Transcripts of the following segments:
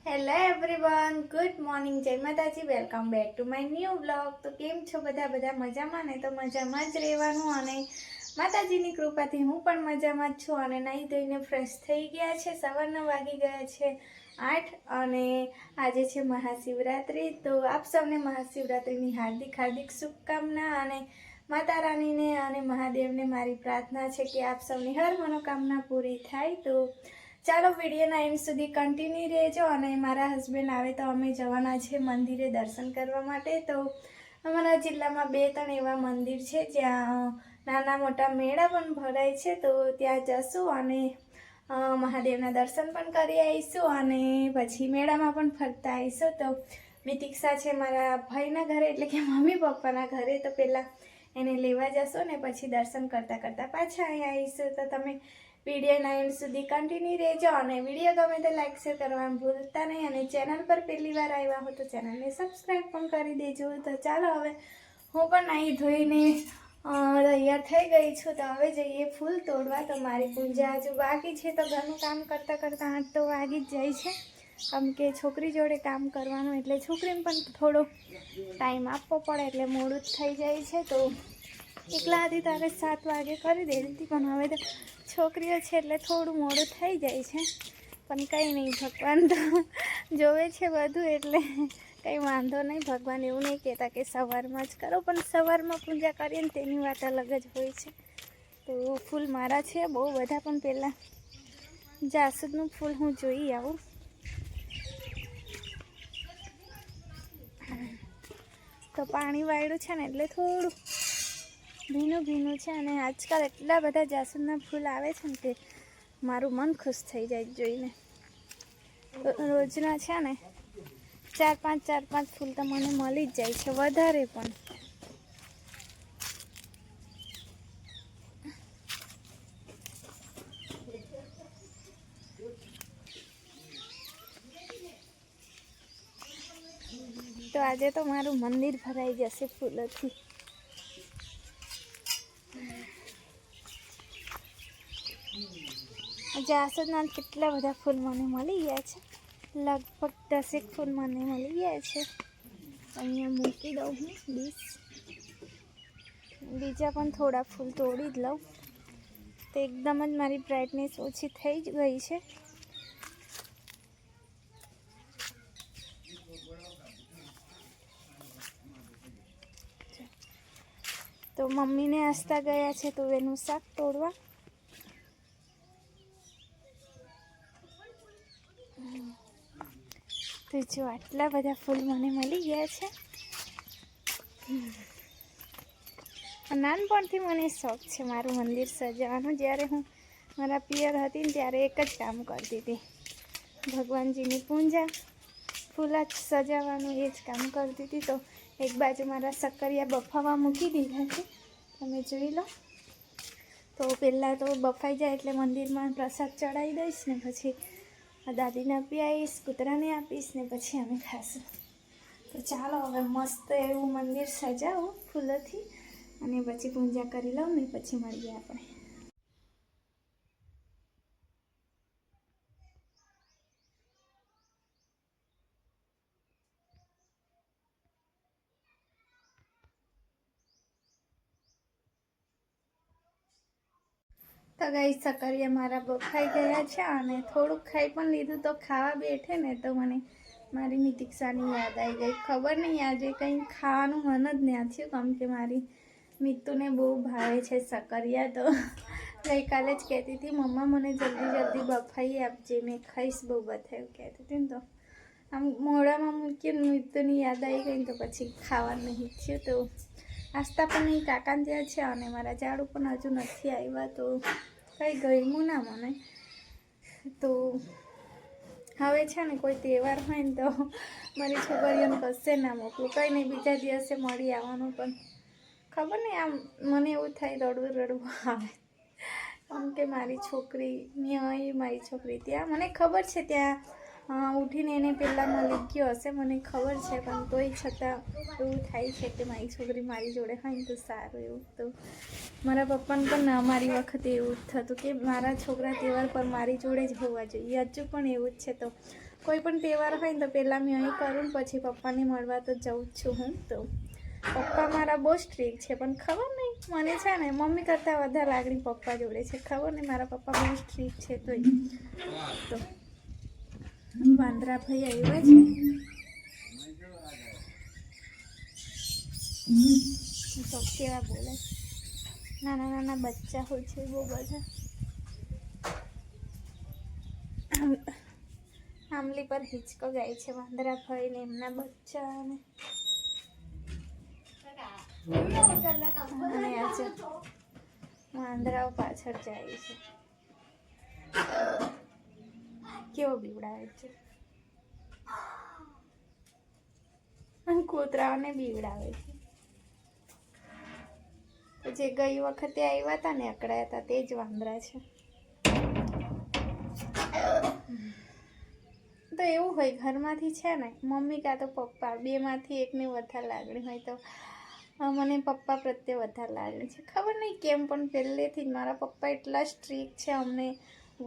Hello everyone, good morning, જય માતાજી, welcome back to my new blog. તો કેમ છો બધા મજામાં ને? તો મજામાં જ રહેવાનું અને માતાજીની કૃપાથી હું પણ મજામાં જ છું. અને નાહી ધોઈને ફ્રેશ થઈ ગયા છે. સવારના વાગી ગયા છે 8 અને આજે છે મહાશિવરાત્રિ. તો આપ સૌને મહાશિવરાત્રિની હાર્દિક શુભકામના. અને માતા રાણીને અને મહાદેવને મારી પ્રાર્થના છે કે આપ સૌની હર મનોકામના પૂરી થાય. તો ચાલો વિડીયોના એન્ડ સુધી કન્ટિન્યુ રહેજો. અને મારા હસબન્ડ આવે તો અમે જવાના છે મંદિરે દર્શન કરવા માટે. તો અમારા જિલ્લામાં 2-3 એવા મંદિર છે જ્યાં નાના મોટા મેળા પણ ભરાય છે. તો ત્યાં જશું અને મહાદેવના દર્શન પણ કરી આવીશું અને પછી મેળામાં પણ ફરતા આવીશું. તો મિતિક્ષા છે મારા ભાઈના ઘરે, એટલે કે મમ્મી પપ્પાના ઘરે. તો પહેલાં એને લેવા જશો ને પછી દર્શન કરતાં કરતાં પાછા અહીંયા આવીશું. તો તમે વિડીયોના એન્ડ સુધી કન્ટિન્યુ રહેજો. અને વિડીયો ગમે તો લાઈક શેર કરવાનું ભૂલતા નહીં. અને ચેનલ પર પહેલી વાર આવ્યા હો તો ચેનલને સબસ્ક્રાઈબ પણ કરી દેજો. તો ચાલો હવે હું પણ નાહી ધોઈને તૈયાર થઈ ગઈ છું. તો હવે જઈએ ફૂલ તોડવા. તો મારી પૂજા હજુ બાકી છે. તો ઘરનું કામ કરતાં કરતાં 8 તો વાગી જ જાય છે. કેમ કે છોકરી જોડે કામ કરવાનું એટલે છોકરીને પણ થોડો ટાઈમ આપવો પડે, એટલે મોડું જ થઈ જાય છે. તો એકલા હતી ત્યારે 7 વાગે કરી દેતી હતી, પણ હવે તો છોકરીઓ છે એટલે થોડું મોડું થઈ જાય છે. પણ કંઈ નહીં, ભગવાન તો જોવે છે બધું, એટલે કંઈ વાંધો નહીં. ભગવાન એવું નહીં કહેતા કે સવારમાં જ કરો, પણ સવારમાં પૂજા કરીએ ને તેની વાત અલગ જ હોય છે. તો ફૂલ મારા છે બહુ બધા, પણ પહેલાં જાસૂદનું ફૂલ હું જોઈ આવું. તો પાણી વાળ્યું છે ને એટલે થોડું ભીનું છે. અને આજકાલ એટલા બધા જાસૂદના ફૂલ આવે છે ને કે મારું મન ખુશ થઈ જાય જોઈને. રોજના છે ને 4-5 ફૂલ તો મને મળી જ જાય છે, વધારે પણ. તો આજે તો મારું મંદિર ભરાઈ જશે ફૂલોથી. જાસૂદના કેટલા બધા ફૂલ મને મળી ગયા છે. લગભગ 10 ફૂલ મને મળી ગયા છે. અહીંયા મૂકી દઉં હું ડીશ. બીજા પણ થોડા ફૂલ તોડી જ લઉં. તો એકદમ જ મારી બ્રાઇટનેસ ઓછી થઈ જ ગઈ છે. તો મમ્મીને હસતા ગયા છે તો એનું શાક તોડવા. તો જો આટલા બધા ફૂલ મને મળી ગયા છે. નાનપણથી મને શોખ છે મારું મંદિર સજાવવાનું. જ્યારે હું મારા પિયર હતી ને ત્યારે એક જ કામ કરતી હતી, ભગવાનજીની પૂજા, ફૂલ જ સજાવવાનું એ જ કામ કરતી હતી. તો એક બાજુ મારા શક્કરિયા બફાવા મૂકી દીધા છે, તમે જોઈ લો. તો પહેલાં તો બફાઈ જાય એટલે મંદિરમાં પ્રસાદ ચડાવી દઈશ ને પછી દાદીને આપી આવીશ, કૂતરાને આપીશ ને પછી અમે ખાશું. તો ચાલો હવે મસ્ત એવું મંદિર સજાવું ફૂલોથી અને પછી પૂજા કરી લઉં ને પછી મળીએ આપણે. તો ગાઈસ શક્કરિયા મારા બફાઈ ગયા છે અને થોડુંક ખાઈ પણ લીધું. તો ખાવા બેઠે ને તો મને મારી મિતિક્ષાની યાદ આવી ગઈ. ખબર નહીં આજે કંઈ ખાવાનું મન જ ના થયું, કેમ કે મારી મિત્તુને બહુ ભાવે છે શક્કરિયા. તો ગઈકાલે જ કહેતી હતી મમ્મા મને જલ્દી બફાઈ આપજે, મેં ખાઈશ, બહુ બથાયું કહેતી હતી ને. તો આમ મોઢામાં મૂકીને મિત્તુની યાદ આવી ગઈ તો પછી ખાવાનું નહીં થયું. તો આસ્તા પણ નહીં કાકાને ત્યાં છે અને મારા ઝાડુ પણ હજુ નથી આવ્યા. તો કંઈ ગમ્યું ના મને. તો હવે છે ને કોઈ તહેવાર હોય ને તો મારી છોકરીઓને કશે ના મોકલું, કંઈ નહીં, બીજા દિવસે મળી આવવાનું. પણ ખબર નહીં આમ મને એવું થાય રડવું આવે, કેમ કે મારી છોકરી અહીં, મારી છોકરી ત્યાં. મને ખબર છે ત્યાં ઉઠીને એને પહેલાં મળી ગયો હશે, મને ખબર છે, પણ તોય છતાં એવું થાય છે કે મારી છોકરી મારી જોડે હોય ને તો સારું એવું. તો મારા પપ્પાને પણ અમારી વખતે એવું જ થતું કે મારા છોકરા તહેવાર પર મારી જોડે જ હોવા જોઈએ, હજુ પણ એવું જ છે. તો કોઈ પણ તહેવાર હોય ને તો પહેલાં મેં અહીં કરું પછી પપ્પાને મળવા તો જઉં જ છું હું. તો પપ્પા મારા બહુ સ્ટ્રીક છે, પણ ખબર નહીં મને છે ને મમ્મી કરતાં વધારે લાગણી પપ્પા જોડે છે. ખબર નહીં મારા પપ્પા બહુ સ્ટ્રીક છે તોય. તો વાંદરા ભાઈ આવ્યા છે. તો કેવા બોલે, નાના નાના બચ્ચા હોય છે બહુ બધા. આંબલી પર હિંચકો ગાય છે વાંદરા ભાઈ ને એમના બચ્ચા. અને આજે વાંદરાઓ પાછળ જાય છે. કેવો બીવડાવે છે, અને કૂતરાઓને બીવડાવે છે. જે ગઈ વખતે આવ્યા હતા ને અકળાયા હતા તે જ વાંદરા છે. તો એવું હોય ઘરમાંથી છે ને મમ્મી કાં તો પપ્પા બેમાંથી એકને વધારે લાગણી હોય. તો મને પપ્પા પ્રત્યે વધારે લાગણી છે. ખબર નહીં કેમ પણ પહેલેથી જ મારા પપ્પા એટલા સ્ટ્રીક છે. અમને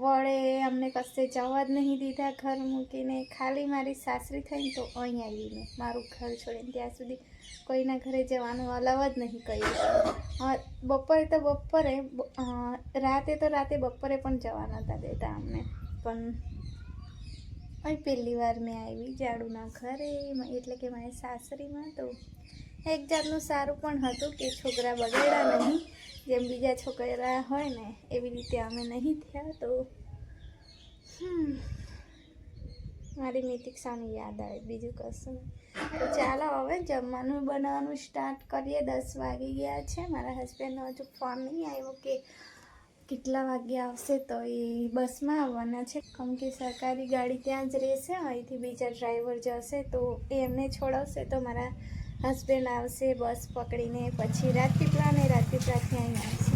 વળે, અમને કશે જવા જ નહીં દીધા ઘર મૂકીને. ખાલી મારી સાસરી થઈને તો અહીં આવીને મારું ઘર છોડીને ત્યાં સુધી કોઈના ઘરે જવાનું અલાવ જ નહીં કર્યું. બપોરે તો બપોરે, રાતે તો રાતે, બપોરે પણ જવા નહોતા દેતા અમને. પણ અહીં પહેલી વાર મેં આવી જાડુના ઘરે, એટલે કે મારી સાસરીમાં. તો એક જાતનું સારું પણ હતું કે છોકરા બગડ્યા નહીં. જેમ બીજા છોકરા હોય ને એવી રીતે અમે નહીં થયા. તો મારી નિતિક્ષાની યાદ આવે, બીજું કશું. તો ચાલો હવે જમવાનું બનાવવાનું સ્ટાર્ટ કરીએ. 10 વાગી ગયા છે. મારા હસબન્ડનો હજુ ફોન નહીં આવ્યો કે કેટલા વાગે આવશે. તો એ બસમાં આવવાના છે, કેમ કે સરકારી ગાડી ત્યાં જ રહેશે. અહીંથી બીજા ડ્રાઈવર જશે તો એ એમને છોડાવશે. તો મારા હસબન્ડ આવશે બસ પકડીને, પછી રાજપીપળા ને રાજપીપળાથી અહીં આવશે.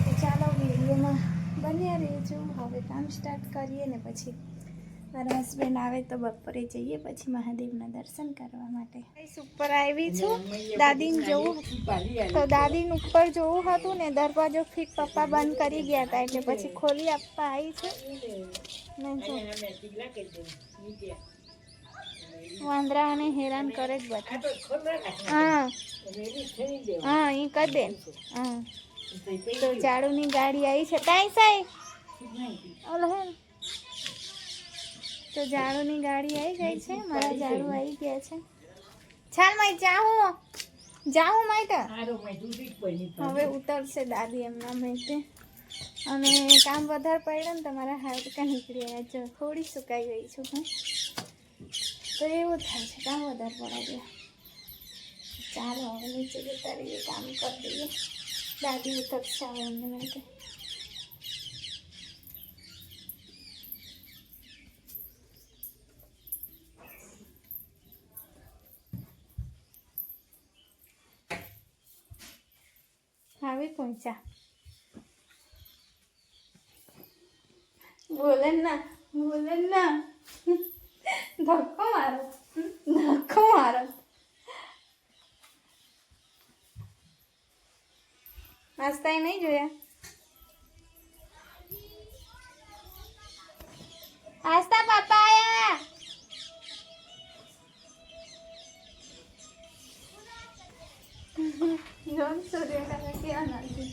તો ચાલો વિડીયોમાં બન્યા રહેજો. હવે કામ સ્ટાર્ટ કરીએ ને પછી મારા હસબન્ડ આવે તો બપોરે જઈએ પછી મહાદેવના દર્શન કરવા માટે. ઉપર આવી છું દાદીને જોવું, તો દાદીને ઉપર જોવું હતું ને દરવાજો ફીટ પપ્પા બંધ કરી ગયા હતા, એટલે પછી ખોલી આપવા આવી છું. વાંદરાને હેરાન કરે જ બધા. હા હા, એ કરી દે. હા, તો ઝાડુની ગાડી આવી છે. તાઈ સાઈ ઓલો હે, તો ઝાડુની ગાડી આવી ગઈ છે. મારા ઝાડુ આવી ગયા છે. ચાલ માઈ જાઉં માઈ. હવે ઉતરશે દાદી એમના માટે. અને કામ વધારે પડ્યું ને તમારા હાડકા નીકળી આવ્યા છે. થોડી સુકાઈ ગઈ છું હું, તો એવું થાય છે કામ વધારે પડાય. ચાલો હવે નીચે જતા રહીએ, કામ કરી દઈએ. દાદી ઉતરશે આવે એમના માટે. આવી પહોંચ્યા. બોલે ના ધક્કો મારો. નાસ્તા નહીં જોયા? આસ્તા પાપા આયા. જોન સૂર્યકાંત ક્યાં નાખી.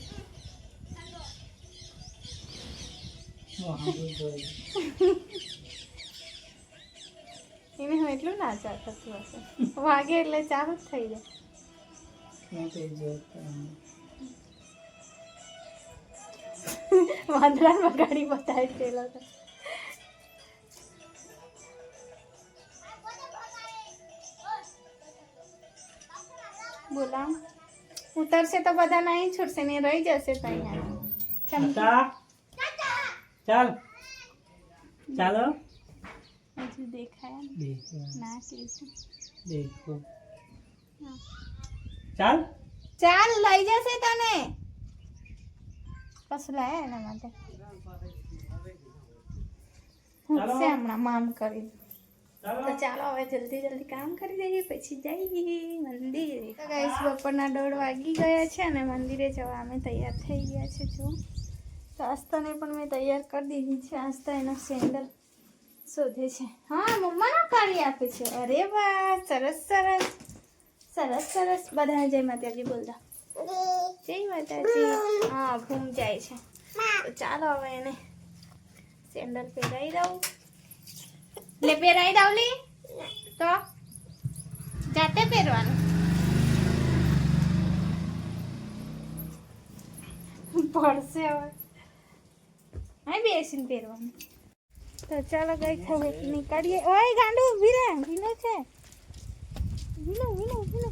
એને હું એટલું ના ચા થતું હશે. વાગે એટલે ચાલુ જ થઈ જાય. વાંદરામાં ગાડી બતાવી પેલો તો. બોલા ઉતરશે તો બધા નહીં છૂટશે ને રહી જશે તો અહીંયા. ચાલો હજુ દેખાય ના દેખો. ચાલ લઈ જશે તને. કશું લાયા એના માટે હમણાં મામ કરી. તો ચાલો હવે જલ્દી કામ કરી દઈએ પછી જઈએ મંદિરે. તો ગાઈસ બપોરના 1:30 વાગી ગયા છે અને મંદિરે જવા અમે તૈયાર થઈ ગયા છે. જો તો આસ્તાને પણ મેં તૈયાર કરી દીધી છે. આસ્તા એનો શોધે છે. હા મમ્માને કાઢી આપે છે. અરે વાહ, સરસ સરસ સરસ સરસ. બધા જય માતાજી બોલતા. જય માતાજી. હા ઘૂમ જાય છે. તો ચાલો હવે એને સેન્ડલ પહેરાવી દઉં. લે પહેરાવી દઉં લી તો જાતે પહેરવાનું પડશે હવે. હા બેસીને પહેરવાનું. તો ચાલો ગઈ હવે નીકળીએ. ઓય ગાંડુ ઊભી રહે. ભીનો છે. ભીનો ભીનો ભીનો.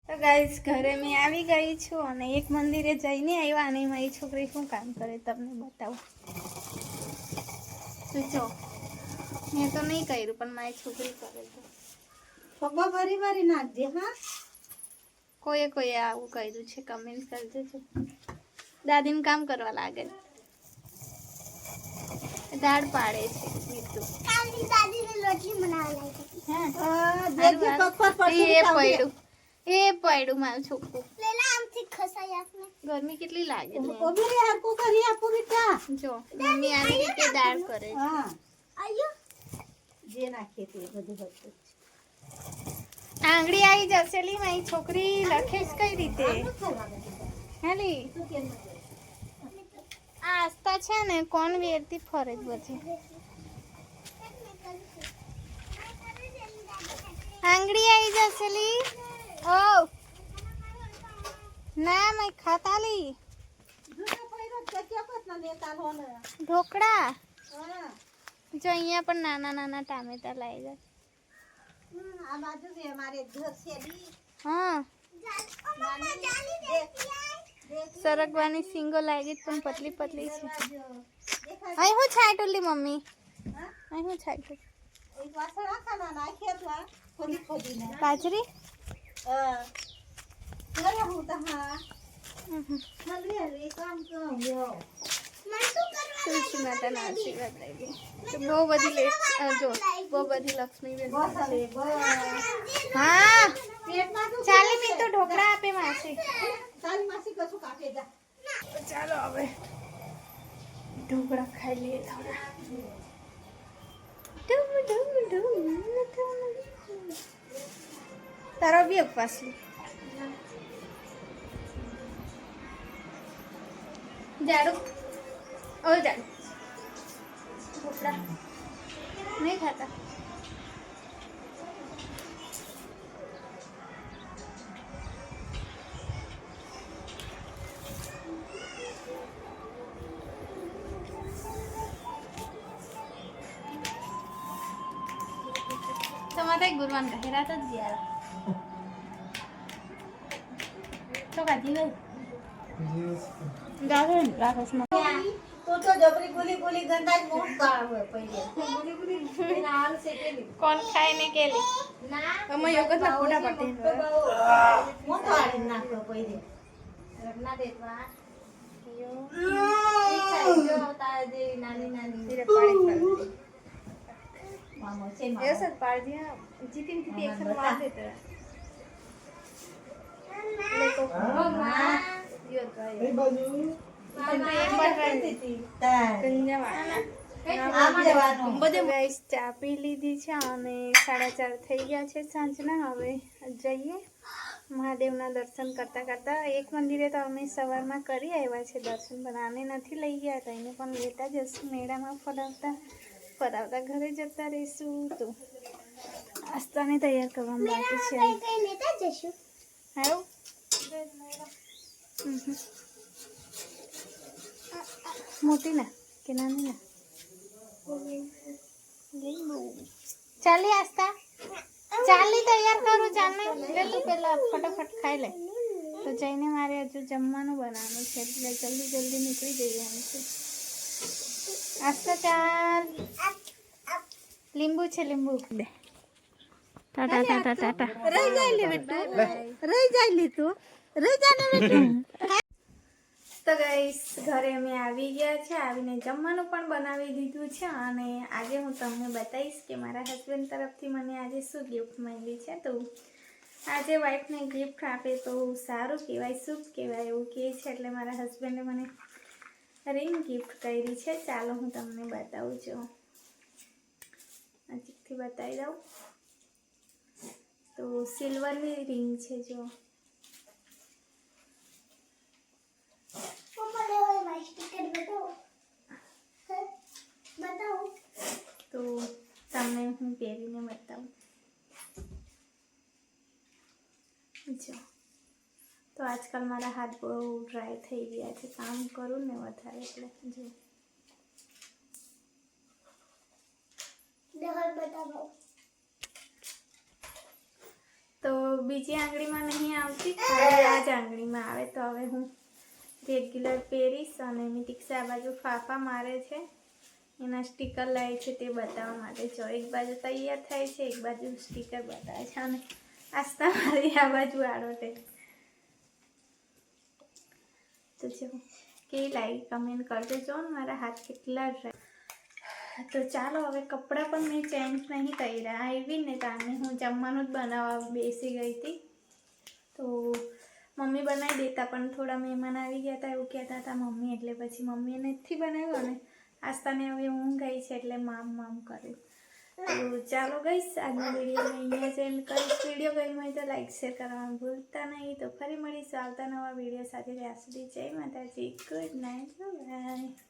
તો ગાઈસ ઘરે મેં આવી ગઈ છું અને એક મંદિરે જઈને આવ્યા અને મારી છોકરી શું કામ કરે તમને બતાવું. તો જો મેં તો નહીં કર્યું પણ મારી છોકરી કરે છે. પપ્પા ભરી ભરી નાખજે. હા કોઈએ આવું કર્યું છે કમેન્ટ કરજો. દાદીને કામ કરવા લાગે. દાળ પાડે છે મીઠું. દાદીને રોટલી બનાવવા એ પડ્યું મારું છોકરું. લેલા આમથી ખસાઈ આપને. ગરમી કેટલી લાગે છે. ઓબી રે હરકો કરી આપો બેટા. જો મમ્મી આવી રીતે દાળ કરે છે. હા આયો જે નાખે તે બધું હતું. આંગળી આવી જશે લી મારી છોકરી લખે છે કઈ રીતે. હેલી આ આસ્તા છે ને કોણ વેરતી ફરજ બધી. આંગળી આવી જશે લી. ઓ ના મેં ખાતા લી ઢોકળા. જો અહીંયા પણ નાના નાના ટામેટા લાવી જાય. આ બાજુ છે અમારે ઘર છે લી. હા સરગવાની સિંગો લાગી પણ પતલી પતલી છે. અહીં હું છાંટું લી મમ્મી. અહીં હું છાંટું. એક વાસણા ખાના નાખ્યા હતા ખોદી ખોદીને. બાજરી ઘરે હું તો હા મને રે કામ કર્યો. તુલસી માતાના આશીર્વાદ લઈ ગઈ. તો બહુ બધી લેટ જો બહુ બધી લક્ષ્મી બેન હા ચાલે મેં તો ઢોકળા આપે માસી. તારી માસી કશું કાપે જા. ચાલો હવે ઢોકળા ખાઈ લઈએ થોડા. તારો બી ઉપવાસ લે. જાડુ ઓ જાડુ ઢોકળા નહીં ખાતા. તમારે ગુરવાન કહેરા તો જ્યાં તો કાઢી લઈ ગાળો ને રાખસમાં તો જબરી બોલી બોલી ગંદા જ મોટ કાવે પहिले બોલી બોલી એના હાલ છે કેલી કોણ ખાય ને કેલી ના અમે યોગત ના ફોટા પાડે મોટો આડી નાખ્યો પहिले રમના દેવા યો જો તારે જે નાની નાની ધીરે પાડી મામો છે એ સર પાડ દિયા જીતીન થી એક સાथ मार देते ले तो मां यो तो ये બાજુ એક બાર કરી દીધી જવાનું બધે ગાઈસ ચા પી લીધી છે અને 4:30 થઈ ગયા છે સાંજના. હવે જઈએ મહાદેવના દર્શન કરતા કરતા. એક મંદિરે તો અમે સવારમાં કરી આવ્યા છે દર્શન, પણ આને નથી લઈ ગયા હતા. એને પણ લેતા જશું મેળામાં ફરાવતા ફરાવતા ઘરે જતા રહીશું. તો આસ્તાને તૈયાર કરવાનું બાકી છે. લેતા જશું આવું મોટી ના કે નાની ના ચાલી આસ્તા ચાલી તૈયાર કરું. ચાલને જલ્દી પેલા ફટાફટ ખાઈ લે. તો જઈને મારે હજુ જમવાનું બનાવવાનું છે એટલે જલ્દી જલ્દી નીકળી જવાનું છે. આસ્તા ચાલ, લીંબુ છે લીંબુ દે. ટાટા ટાટા ટાટા. રહી જાય લે બેટું, રહી જાય લે તું, રહી જા ને બેટું. તો ગાઈસ ઘરે અમે આવી ગયા છે, આવીને જમવાનું પણ બનાવી દીધું છે અને આજે હું તમને બતાવીશ કે મારા હસબન્ડ તરફથી મને આજે શું ગિફ્ટ મળી છે. તો આજે વાઈફને ગિફ્ટ આપે તો સારું કહેવાય, શુભ કહેવાય એવું કહે છે, એટલે મારા હસબન્ડે મને રિંગ ગિફ્ટ કરી છે. ચાલો હું તમને બતાવું છું, નજીકથી બતાવી દઉં. તો સિલ્વરની રિંગ છે જો. તો તમને હું પહેરીને બતાવું જો. તો આજકાલ મારા હાથ બહુ ડ્રાય થઈ ગયા છે, કામ કરું ને વધારે એટલે જો. તો બીજી આંગળીમાં નહીં આવતી, ખાલી આ જ આંગળીમાં આવે. તો હવે હું રેગ્યુલર પહેરીશ અને એની ટીક્ષા આ બાજુ ફાફા મારે છે, એના સ્ટીકર લાવે છે તે બતાવવા માટે. જો એક બાજુ તૈયાર થાય છે, એક બાજુ સ્ટીકર બતાવે છે અને આસ્તા મારી આ બાજુ આડોટે. તો જો કેવી લાગી કમેન્ટ કરજો. જો ને મારા હાથ કેટલા ડ્રાય. તો ચાલો હવે કપડાં પણ મેં ચેન્જ નહીં કર્યા. આવી ને તાને હું જમવાનું જ બનાવવા બેસી ગઈ હતી. તો મમ્મી બનાવી દેતા પણ થોડા મહેમાન આવી ગયા હતા એવું કહેતા હતા મમ્મી, એટલે પછી મમ્મીએ નથી બનાવ્યું અને આસ્તાને હવે ઊંઘ આવી છે એટલે મામ કર્યું. તો ચાલો ગઈશ આજનો વિડીયો મેં અહીંયા જ એન્ડ કરીશ. વિડીયો ગમ્યો હોય તો લાઈક શેર કરવાનું ભૂલતા નહીં. તો ફરી મળીશું આવતા નવા વિડીયો સાથે. ત્યાં સુધી જય માતાજી, ગુડ નાઇટ, બાય.